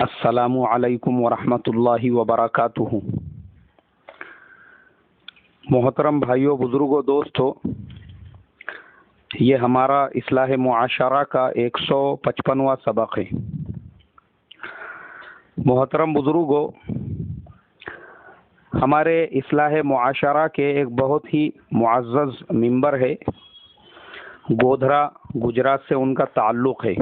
السلام علیکم ورحمۃ اللہ وبرکاتہ۔ محترم بھائیوں، بزرگوں، دوستوں، یہ ہمارا اصلاح معاشرہ کا 155واں سبق ہے۔ محترم بزرگوں، ہمارے اصلاح معاشرہ کے ایک بہت ہی معزز ممبر ہے، گودھرا گجرات سے ان کا تعلق ہے۔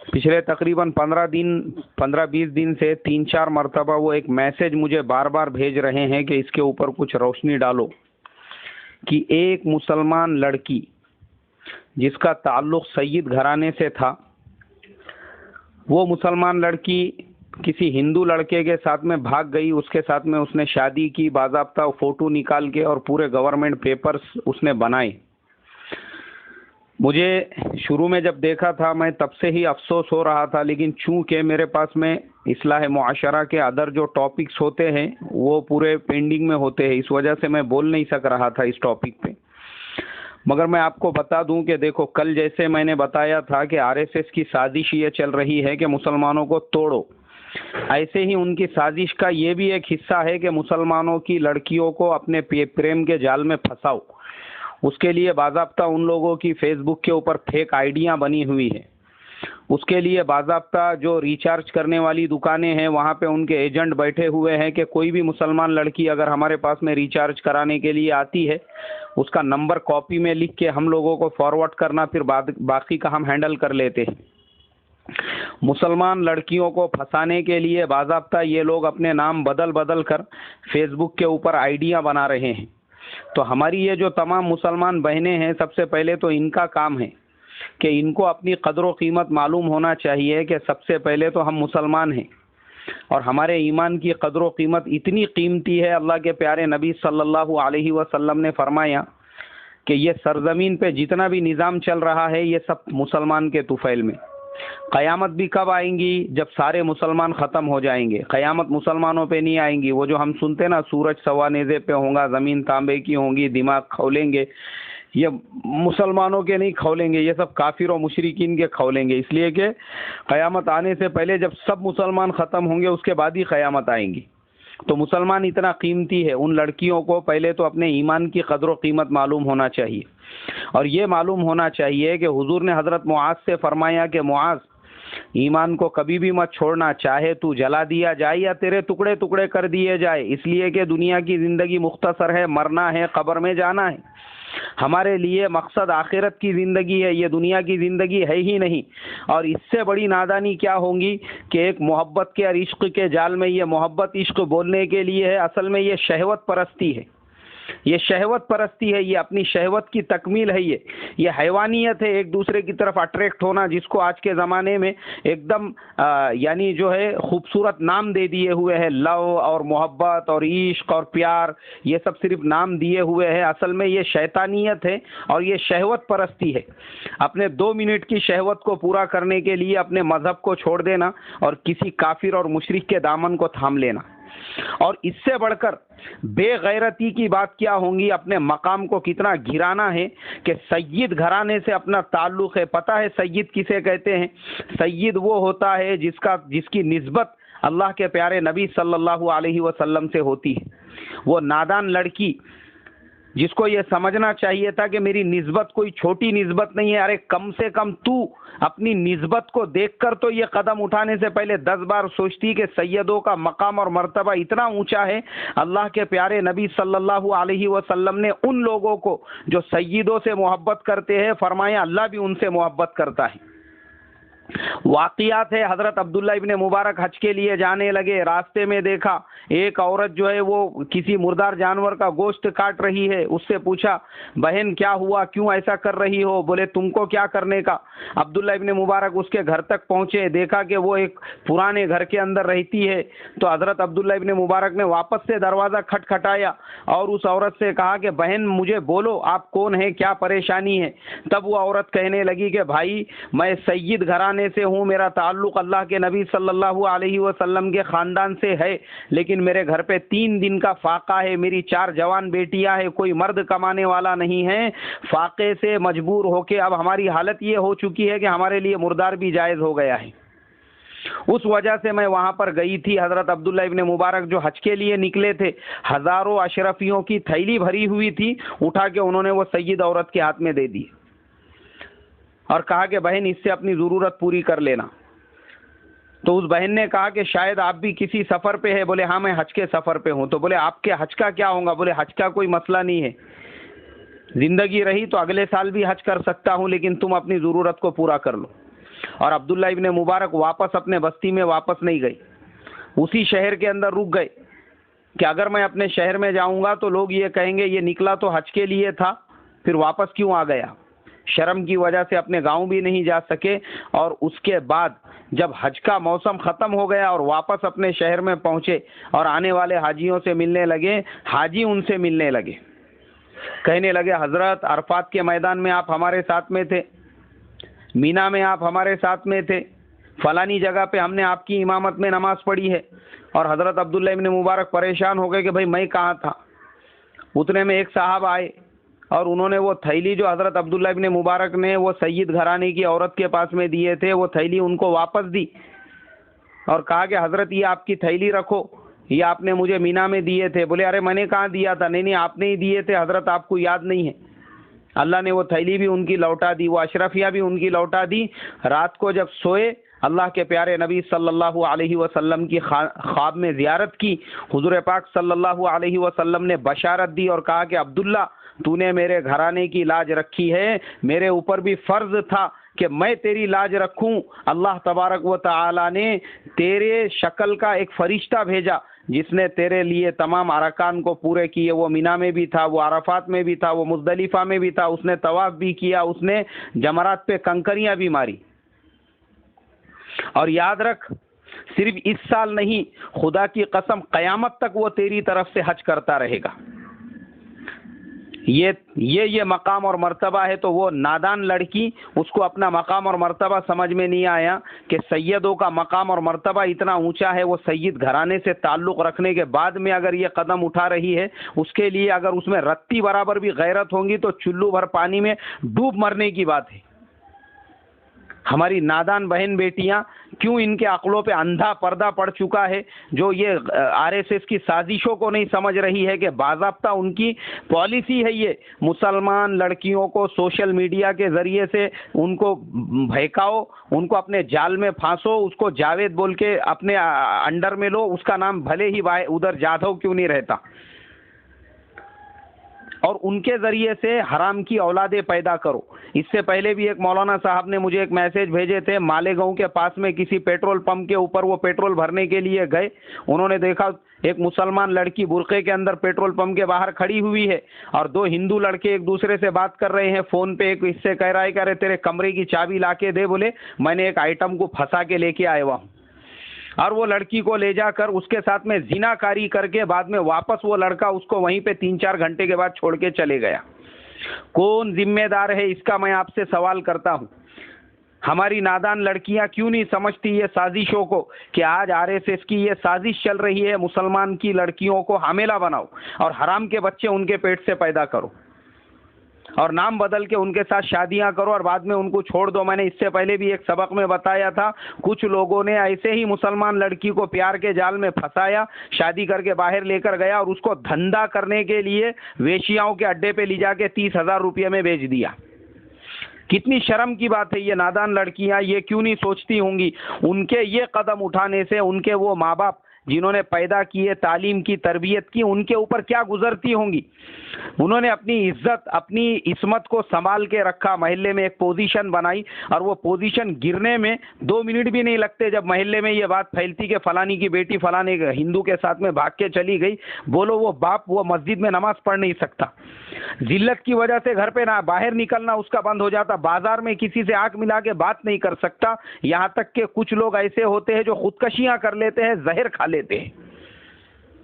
پچھلے تقریباً 15-20 دن سے 3-4 مرتبہ وہ ایک میسج مجھے بار بار بھیج رہے ہیں کہ اس کے اوپر کچھ روشنی ڈالو کہ ایک مسلمان لڑکی جس کا تعلق سید گھرانے سے تھا، وہ مسلمان لڑکی کسی ہندو لڑکے کے ساتھ میں بھاگ گئی، اس کے ساتھ میں اس نے شادی کی، باضابطہ فوٹو نکال کے اور پورے گورنمنٹ پیپرز اس نے بنائے۔ مجھے شروع میں جب دیکھا تھا میں تب سے ہی افسوس ہو رہا تھا، لیکن چونکہ میرے پاس میں اصلاح معاشرہ کے ادر جو ٹاپکس ہوتے ہیں وہ پورے پینڈنگ میں ہوتے ہیں، اس وجہ سے میں بول نہیں سک رہا تھا اس ٹاپک پہ۔ مگر میں آپ کو بتا دوں کہ دیکھو، کل جیسے میں نے بتایا تھا کہ RSS کی سازش یہ چل رہی ہے کہ مسلمانوں کو توڑو، ایسے ہی ان کی سازش کا یہ بھی ایک حصہ ہے کہ مسلمانوں کی لڑکیوں کو اپنے پریم کے جال میں پھنساؤ۔ اس کے لیے باضابطہ ان لوگوں کی فیس بک کے اوپر فیک آئیڈیاں بنی ہوئی ہیں، اس کے لیے باضابطہ جو ریچارج کرنے والی دکانیں ہیں وہاں پہ ان کے ایجنٹ بیٹھے ہوئے ہیں کہ کوئی بھی مسلمان لڑکی اگر ہمارے پاس میں ریچارج کرانے کے لیے آتی ہے، اس کا نمبر کاپی میں لکھ کے ہم لوگوں کو فارورڈ کرنا، پھر باقی کا ہم ہینڈل کر لیتے ہیں۔ مسلمان لڑکیوں کو پھنسانے کے لیے باضابطہ یہ لوگ اپنے نام بدل کر فیس بک کے اوپر آئیڈیاں بنا رہے ہیں۔ تو ہماری یہ جو تمام مسلمان بہنیں ہیں، سب سے پہلے تو ان کا کام ہے کہ ان کو اپنی قدر و قیمت معلوم ہونا چاہیے کہ سب سے پہلے تو ہم مسلمان ہیں اور ہمارے ایمان کی قدر و قیمت اتنی قیمتی ہے۔ اللہ کے پیارے نبی صلی اللہ علیہ وسلم نے فرمایا کہ یہ سرزمین پہ جتنا بھی نظام چل رہا ہے یہ سب مسلمان کے طفیل میں۔ قیامت بھی کب آئیں گی؟ جب سارے مسلمان ختم ہو جائیں گے۔ قیامت مسلمانوں پہ نہیں آئیں گی، وہ جو ہم سنتے نا، سورج سوا نیزے پہ ہوگا، زمین تانبے کی ہوں گی، دماغ کھولیں گے، یہ مسلمانوں کے نہیں کھولیں گے، یہ سب کافر و مشرکین کے کھولیں گے، اس لیے کہ قیامت آنے سے پہلے جب سب مسلمان ختم ہوں گے اس کے بعد ہی قیامت آئیں گی۔ تو مسلمان اتنا قیمتی ہے، ان لڑکیوں کو پہلے تو اپنے ایمان کی قدر و قیمت معلوم ہونا چاہیے، اور یہ معلوم ہونا چاہیے کہ حضور نے حضرت معاذ سے فرمایا کہ معاذ، ایمان کو کبھی بھی مت چھوڑنا، چاہے تو جلا دیا جائے یا تیرے ٹکڑے ٹکڑے کر دیے جائے، اس لیے کہ دنیا کی زندگی مختصر ہے، مرنا ہے، قبر میں جانا ہے۔ ہمارے لیے مقصد آخرت کی زندگی ہے، یہ دنیا کی زندگی ہے ہی نہیں۔ اور اس سے بڑی نادانی کیا ہوگی کہ ایک محبت کے اور عشق کے جال میں، یہ محبت عشق بولنے کے لیے ہے، اصل میں یہ شہوت پرستی ہے، یہ شہوت پرستی ہے، یہ اپنی شہوت کی تکمیل ہے، یہ حیوانیت ہے، ایک دوسرے کی طرف اٹریکٹ ہونا، جس کو آج کے زمانے میں ایک دم یعنی جو ہے خوبصورت نام دے دیے ہوئے ہیں، لو اور محبت اور عشق اور پیار، یہ سب صرف نام دیے ہوئے ہیں، اصل میں یہ شیطانیت ہے اور یہ شہوت پرستی ہے۔ اپنے 2 منٹ کی شہوت کو پورا کرنے کے لیے اپنے مذہب کو چھوڑ دینا اور کسی کافر اور مشرک کے دامن کو تھام لینا، اور اس سے بڑھ کر بے غیرتی کی بات کیا ہوں گی، اپنے مقام کو کتنا گرانا ہے کہ سید گھرانے سے اپنا تعلق ہے۔ پتہ ہے سید کسے کہتے ہیں؟ سید وہ ہوتا ہے جس کی نسبت اللہ کے پیارے نبی صلی اللہ علیہ وسلم سے ہوتی ہے۔ وہ نادان لڑکی جس کو یہ سمجھنا چاہیے تھا کہ میری نسبت کوئی چھوٹی نسبت نہیں ہے، ارے کم سے کم تو اپنی نسبت کو دیکھ کر تو یہ قدم اٹھانے سے پہلے 10 بار سوچتی کہ سیدوں کا مقام اور مرتبہ اتنا اونچا ہے۔ اللہ کے پیارے نبی صلی اللہ علیہ وسلم نے ان لوگوں کو جو سیدوں سے محبت کرتے ہیں فرمایا اللہ بھی ان سے محبت کرتا ہے۔ واقعات ہے، حضرت عبداللہ ابن مبارک حج کے لیے جانے لگے، راستے میں دیکھا ایک عورت جو ہے وہ کسی مردار جانور کا گوشت کاٹ رہی ہے، اس سے پوچھا بہن کیا ہوا، کیوں ایسا کر رہی ہو؟ بولے تم کو کیا کرنے کا؟ عبداللہ ابن مبارک اس کے گھر تک پہنچے، دیکھا کہ وہ ایک پرانے گھر کے اندر رہتی ہے، تو حضرت عبداللہ ابن مبارک نے واپس سے دروازہ کھٹکھٹایا اور اس عورت سے کہا کہ بہن مجھے بولو آپ کون ہیں، کیا پریشانی ہے؟ تب وہ عورت کہنے لگی کہ بھائی میں سید گھرانے سے ہوں، میرا تعلق اللہ کے نبی صلی اللہ علیہ وسلم کے خاندان سے ہے، لیکن میرے گھر پہ 3 دن کا فاقہ ہے، میری 4 جوان بیٹیاں ہیں، کوئی مرد کمانے والا نہیں ہے، فاقے سے مجبور ہو کے اب ہماری حالت یہ ہو چکی ہے کہ ہمارے لیے مردار بھی جائز ہو گیا ہے۔ اس وجہ سے میں وہاں پر گئی تھی. حضرت عبداللہ ابن مبارک جو حج کے لیے نکلے تھے، ہزاروں اشرفیوں کی تھیلی بھری ہوئی تھی، اٹھا کے انہوں نے وہ سید عورت کے ہاتھ میں دے دی اور کہا کہ بہن اس سے اپنی ضرورت پوری کر لینا. تو اس بہن نے کہا کہ شاید آپ بھی کسی سفر پہ ہے. بولے ہاں میں حج کے سفر پہ ہوں. تو بولے آپ کے حج کا کیا ہوگا؟ بولے حج کا کوئی مسئلہ نہیں ہے، زندگی رہی تو اگلے سال بھی حج کر سکتا ہوں، لیکن تم اپنی ضرورت کو پورا کر لو. اور عبداللہ ابن مبارک واپس اپنے بستی میں واپس نہیں گئے، اسی شہر کے اندر رک گئے کہ اگر میں اپنے شہر میں جاؤں گا تو لوگ یہ کہیں گے یہ نکلا تو حج کے لیے تھا، پھر واپس کیوں آ گیا. شرم کی وجہ سے اپنے گاؤں بھی نہیں جا سکے. اور اس کے بعد جب حج کا موسم ختم ہو گیا اور واپس اپنے شہر میں پہنچے اور آنے والے حاجیوں سے ملنے لگے، حاجی ان سے ملنے لگے، کہنے لگے حضرت عرفات کے میدان میں آپ ہمارے ساتھ میں تھے، مینا میں آپ ہمارے ساتھ میں تھے، فلانی جگہ پہ ہم نے آپ کی امامت میں نماز پڑھی ہے. اور حضرت عبداللہ ابن مبارک پریشان ہو گئے کہ بھائی میں کہاں تھا. اتنے میں ایک صاحب آئے اور انہوں نے وہ تھیلی جو حضرت عبداللہ ابن مبارک نے وہ سید گھرانے کی عورت کے پاس میں دیے تھے، وہ تھیلی ان کو واپس دی اور کہا کہ حضرت یہ آپ کی تھیلی رکھو، یہ آپ نے مجھے مینا میں دیے تھے. بولے ارے میں نے کہاں دیا تھا؟ نہیں آپ نے ہی دیے تھے حضرت، آپ کو یاد نہیں ہے. اللہ نے وہ تھیلی بھی ان کی لوٹا دی، وہ اشرفیہ بھی ان کی لوٹا دی. رات کو جب سوئے، اللہ کے پیارے نبی صلی اللہ علیہ وسلم کی خواب میں زیارت کی. حضور پاک صلی اللہ علیہ وسلم نے بشارت دی اور کہا کہ عبداللہ تو نے میرے گھرانے کی لاج رکھی ہے، میرے اوپر بھی فرض تھا کہ میں تیری لاج رکھوں. اللہ تبارک و تعالی نے تیرے شکل کا ایک فرشتہ بھیجا جس نے تیرے لیے تمام ارکان کو پورے کیے. وہ مینا میں بھی تھا، وہ عرفات میں بھی تھا، وہ مزدلفہ میں بھی تھا، اس نے طواف بھی کیا، اس نے جمرات پہ کنکریاں بھی ماری. اور یاد رکھ صرف اس سال نہیں، خدا کی قسم قیامت تک وہ تیری طرف سے حج کرتا رہے گا. یہ مقام اور مرتبہ ہے. تو وہ نادان لڑکی، اس کو اپنا مقام اور مرتبہ سمجھ میں نہیں آیا کہ سیدوں کا مقام اور مرتبہ اتنا اونچا ہے. وہ سید گھرانے سے تعلق رکھنے کے بعد میں اگر یہ قدم اٹھا رہی ہے، اس کے لیے اگر اس میں رتی برابر بھی غیرت ہوں گی تو چلو بھر پانی میں ڈوب مرنے کی بات ہے. ہماری نادان بہن بیٹیاں کیوں ان کے عقلوں پہ اندھا پردہ پڑ چکا ہے، جو یہ RSS کی سازشوں کو نہیں سمجھ رہی ہے کہ باضابطہ ان کی پالیسی ہے یہ مسلمان لڑکیوں کو سوشل میڈیا کے ذریعے سے ان کو بہکاؤ، ان کو اپنے جال میں پھانسو، اس کو جاوید بول کے اپنے انڈر میں لو، اس کا نام بھلے ہی ادھر جادھو کیوں نہیں رہتا، اور ان کے ذریعے سے حرام کی اولادیں پیدا کرو. اس سے پہلے بھی ایک مولانا صاحب نے مجھے ایک میسج بھیجے تھے، مالیگاؤں کے پاس میں کسی پیٹرول پمپ کے اوپر وہ پیٹرول بھرنے کے لیے گئے. انہوں نے دیکھا ایک مسلمان لڑکی برقعے کے اندر پیٹرول پمپ کے باہر کھڑی ہوئی ہے اور دو ہندو لڑکے ایک دوسرے سے بات کر رہے ہیں فون پہ. ایک اس سے کہہ رہا ہے کہ ارے تیرے کمرے کی چابی لا کے دے، بولے میں نے ایک آئٹم کو پھنسا کے لے کے آیا ہوا ہوں. اور وہ لڑکی کو لے جا کر اس کے ساتھ میں زنا کاری کر کے بعد میں واپس وہ لڑکا اس کو وہیں پہ 3-4 گھنٹے کے بعد چھوڑ کے چلے گیا. کون ذمہ دار ہے اس کا میں آپ سے سوال کرتا ہوں. ہماری نادان لڑکیاں کیوں نہیں سمجھتی یہ سازشوں کو کہ آج RSS کی یہ سازش چل رہی ہے، مسلمان کی لڑکیوں کو حاملہ بناؤ اور حرام کے بچے ان کے پیٹ سے پیدا کرو اور نام بدل کے ان کے ساتھ شادیاں کرو اور بعد میں ان کو چھوڑ دو. میں نے اس سے پہلے بھی ایک سبق میں بتایا تھا، کچھ لوگوں نے ایسے ہی مسلمان لڑکی کو پیار کے جال میں پھنسایا، شادی کر کے باہر لے کر گیا اور اس کو دھندا کرنے کے لیے ویشیاؤں کے اڈے پہ لے جا کے 30,000 روپے میں بیچ دیا. کتنی شرم کی بات ہے. یہ نادان لڑکیاں یہ کیوں نہیں سوچتی ہوں گی ان کے یہ قدم اٹھانے سے ان کے وہ ماں باپ جنہوں نے پیدا کیے، تعلیم کی، تربیت کی، ان کے اوپر کیا گزرتی ہوں گی. انہوں نے اپنی عزت، اپنی عصمت کو سنبھال کے رکھا، محلے میں ایک پوزیشن بنائی اور وہ پوزیشن گرنے میں 2 منٹ بھی نہیں لگتے. جب محلے میں یہ بات پھیلتی کہ فلانی کی بیٹی فلانے ہندو کے ساتھ میں بھاگ کے چلی گئی، بولو وہ باپ وہ مسجد میں نماز پڑھ نہیں سکتا. ذلت کی وجہ سے گھر پہ نہ باہر نکلنا اس کا بند ہو جاتا، بازار میں کسی سے آنکھ ملا کے بات نہیں کر سکتا. یہاں تک کہ کچھ لوگ ایسے ہوتے ہیں جو خودکشیاں کر لیتے ہیں، زہر کھا لیتے ہیں.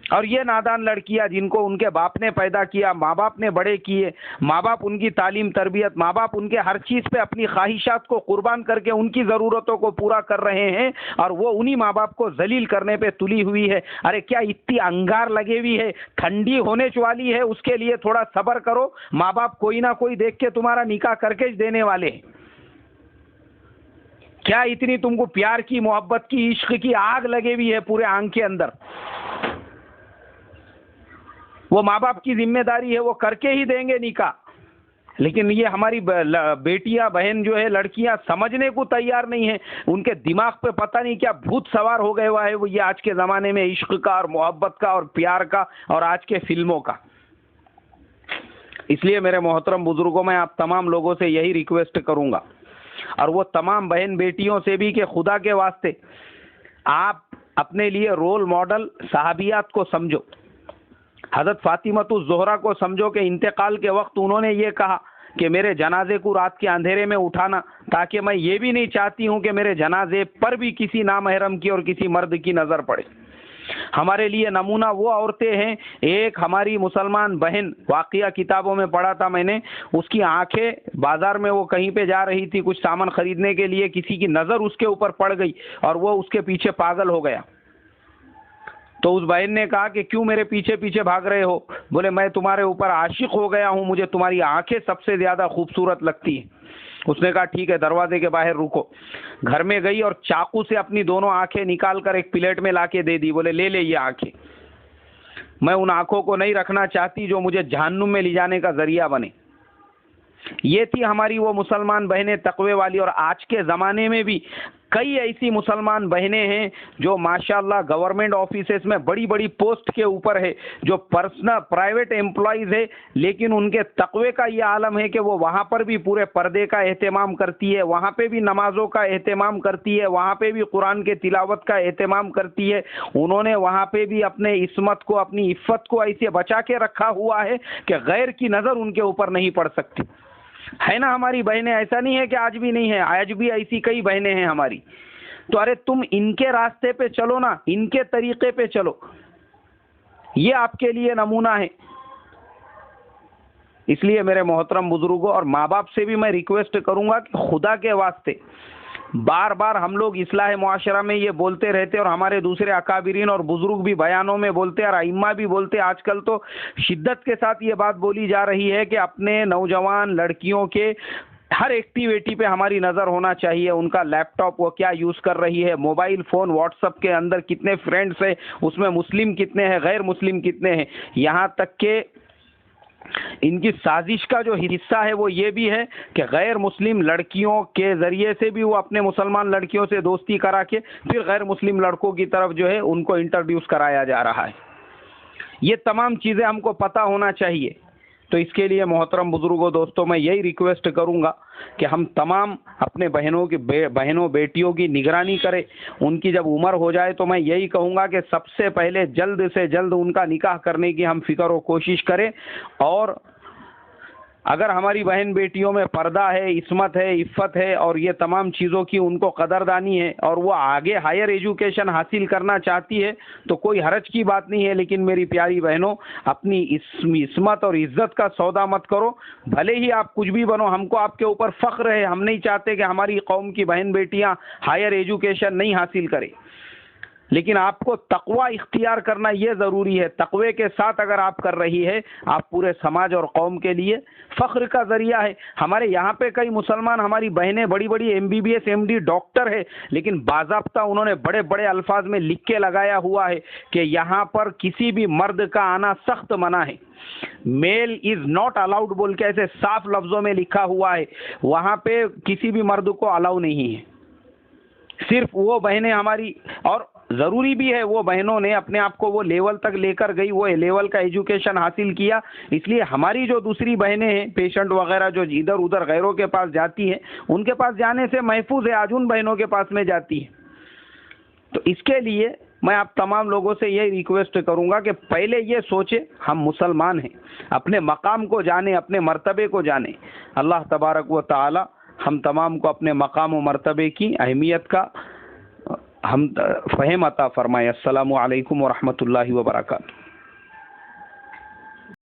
اور یہ نادان لڑکیاں جن کو ان کے باپ نے پیدا کیا، ماں باپ نے بڑے کیے، ماں باپ ان کی تعلیم تربیت، ماں باپ ان کے ہر چیز پہ اپنی خواہشات کو قربان کر کے ان کی ضرورتوں کو پورا کر رہے ہیں اور وہ انہی ماں باپ کو ذلیل کرنے پہ تلی ہوئی ہے. ارے کیا اتنی انگار لگے ہوئی ہے، ٹھنڈی ہونے والی ہے، اس کے لیے تھوڑا صبر کرو. ماں باپ کوئی نہ کوئی دیکھ کے تمہارا نکاح کر کے دینے والے ہیں. کیا اتنی تم کو پیار کی، محبت کی، عشق کی آگ لگے ہوئی ہے پورے آنکھ کے اندر؟ وہ ماں باپ کی ذمہ داری ہے، وہ کر کے ہی دیں گے نکاح، لیکن یہ ہماری بیٹیاں بہن جو ہے لڑکیاں سمجھنے کو تیار نہیں ہیں. ان کے دماغ پہ پتہ نہیں کیا بھوت سوار ہو گئے ہوا ہے وہ یہ آج کے زمانے میں عشق کا اور محبت کا اور پیار کا اور آج کے فلموں کا. اس لیے میرے محترم بزرگوں، میں آپ تمام لوگوں سے یہی ریکویسٹ کروں گا، اور وہ تمام بہن بیٹیوں سے بھی، کہ خدا کے واسطے آپ اپنے لیے رول ماڈل صحابیات کو سمجھو. حضرت فاطمہ الزہرا کو سمجھو کہ انتقال کے وقت انہوں نے یہ کہا کہ میرے جنازے کو رات کے اندھیرے میں اٹھانا، تاکہ میں یہ بھی نہیں چاہتی ہوں کہ میرے جنازے پر بھی کسی نامحرم کی اور کسی مرد کی نظر پڑے. ہمارے لیے نمونہ وہ عورتیں ہیں. ایک ہماری مسلمان بہن، واقعہ کتابوں میں پڑھا تھا میں نے، اس کی آنکھیں بازار میں وہ کہیں پہ جا رہی تھی کچھ سامان خریدنے کے لیے، کسی کی نظر اس کے اوپر پڑ گئی اور وہ اس کے پیچھے پاگل ہو گیا. تو اس بہن نے کہا کہ کیوں میرے پیچھے پیچھے بھاگ رہے ہو؟ بولے میں تمہارے اوپر عاشق ہو گیا ہوں، مجھے تمہاری آنکھیں سب سے زیادہ خوبصورت لگتی ہیں. اس نے کہا ٹھیک ہے، دروازے کے باہر رکو. گھر میں گئی اور چاقو سے اپنی دونوں آنکھیں نکال کر ایک پلیٹ میں لا کے دے دی. بولے لے یہ آنکھیں، میں ان آنکھوں کو نہیں رکھنا چاہتی جو مجھے جہنم میں لے جانے کا ذریعہ بنے. یہ تھی ہماری وہ مسلمان بہنیں تقوی والی. اور آج کے زمانے میں بھی کئی ایسی مسلمان بہنیں ہیں جو ماشاءاللہ گورنمنٹ آفیسز میں بڑی بڑی پوسٹ کے اوپر ہے، جو پرسنل پرائیویٹ امپلائیز ہے، لیکن ان کے تقوی کا یہ عالم ہے کہ وہ وہاں پر بھی پورے پردے کا اہتمام کرتی ہے، وہاں پہ بھی نمازوں کا اہتمام کرتی ہے، وہاں پہ بھی قرآن کے تلاوت کا اہتمام کرتی ہے. انہوں نے وہاں پہ بھی اپنے عصمت کو، اپنی عفت کو ایسے بچا کے رکھا ہوا ہے کہ غیر کی نظر ان کے اوپر نہیں پڑ سکتی. ہے نا ہماری بہنیں؟ ایسا نہیں ہے کہ آج بھی نہیں ہے، آج بھی ایسی کئی بہنیں ہیں ہماری. تو ارے تم ان کے راستے پہ چلو نا، ان کے طریقے پہ چلو، یہ آپ کے لیے نمونہ ہے. اس لیے میرے محترم بزرگوں اور ماں باپ سے بھی میں ریکویسٹ کروں گا کہ خدا کے واسطے بار بار ہم لوگ اصلاح معاشرہ میں یہ بولتے رہتے، اور ہمارے دوسرے اکابرین اور بزرگ بھی بیانوں میں بولتے، اور ائمہ بھی بولتے. آج کل تو شدت کے ساتھ یہ بات بولی جا رہی ہے کہ اپنے نوجوان لڑکیوں کے ہر ایکٹیویٹی پہ ہماری نظر ہونا چاہیے. ان کا لیپ ٹاپ وہ کیا یوز کر رہی ہے، موبائل فون، واٹس ایپ کے اندر کتنے فرینڈز ہیں، اس میں مسلم کتنے ہیں، غیر مسلم کتنے ہیں. یہاں تک کہ ان کی سازش کا جو حصہ ہے وہ یہ بھی ہے کہ غیر مسلم لڑکیوں کے ذریعے سے بھی وہ اپنے مسلمان لڑکیوں سے دوستی کرا کے پھر غیر مسلم لڑکوں کی طرف جو ہے ان کو انٹروڈیوس کرایا جا رہا ہے. یہ تمام چیزیں ہم کو پتہ ہونا چاہیے. تو اس کے لیے محترم بزرگوں، دوستوں، میں یہی ریکویسٹ کروں گا کہ ہم تمام اپنے بہنوں بیٹیوں کی نگرانی کریں. ان کی جب عمر ہو جائے تو میں یہی کہوں گا کہ سب سے پہلے جلد سے جلد ان کا نکاح کرنے کی ہم فکر و کوشش کریں. اور اگر ہماری بہن بیٹیوں میں پردہ ہے، عصمت ہے، عفت ہے اور یہ تمام چیزوں کی ان کو قدردانی ہے، اور وہ آگے ہائر ایجوکیشن حاصل کرنا چاہتی ہے تو کوئی حرج کی بات نہیں ہے. لیکن میری پیاری بہنوں، اپنی عصمت اور عزت کا سودا مت کرو. بھلے ہی آپ کچھ بھی بنو، ہم کو آپ کے اوپر فخر ہے. ہم نہیں چاہتے کہ ہماری قوم کی بہن بیٹیاں ہائر ایجوکیشن نہیں حاصل کریں، لیکن آپ کو تقوی اختیار کرنا یہ ضروری ہے. تقوی کے ساتھ اگر آپ کر رہی ہے، آپ پورے سماج اور قوم کے لیے فخر کا ذریعہ ہے. ہمارے یہاں پہ کئی مسلمان ہماری بہنیں بڑی بڑی MBBS MD ڈاکٹر ہے، لیکن باضابطہ انہوں نے بڑے بڑے الفاظ میں لکھ کے لگایا ہوا ہے کہ یہاں پر کسی بھی مرد کا آنا سخت منع ہے. میل از ناٹ الاؤڈ بول کے ایسے صاف لفظوں میں لکھا ہوا ہے. وہاں پہ کسی بھی مرد کو الاؤ نہیں ہے. صرف وہ بہنیں ہماری، اور ضروری بھی ہے وہ بہنوں نے اپنے آپ کو وہ لیول تک لے کر گئی، وہ لیول کا ایجوکیشن حاصل کیا. اس لیے ہماری جو دوسری بہنیں ہیں، پیشنٹ وغیرہ جو ادھر ادھر غیروں کے پاس جاتی ہیں، ان کے پاس جانے سے محفوظ ہے، آج ان بہنوں کے پاس میں جاتی ہے. تو اس کے لیے میں آپ تمام لوگوں سے یہ ریکویسٹ کروں گا کہ پہلے یہ سوچیں ہم مسلمان ہیں، اپنے مقام کو جانیں، اپنے مرتبے کو جانیں. اللہ تبارک و تعالی ہم تمام کو اپنے مقام و مرتبے کی اہمیت کا ہم فہم عطا فرمائے. السلام علیکم ورحمۃ اللہ وبرکاتہ.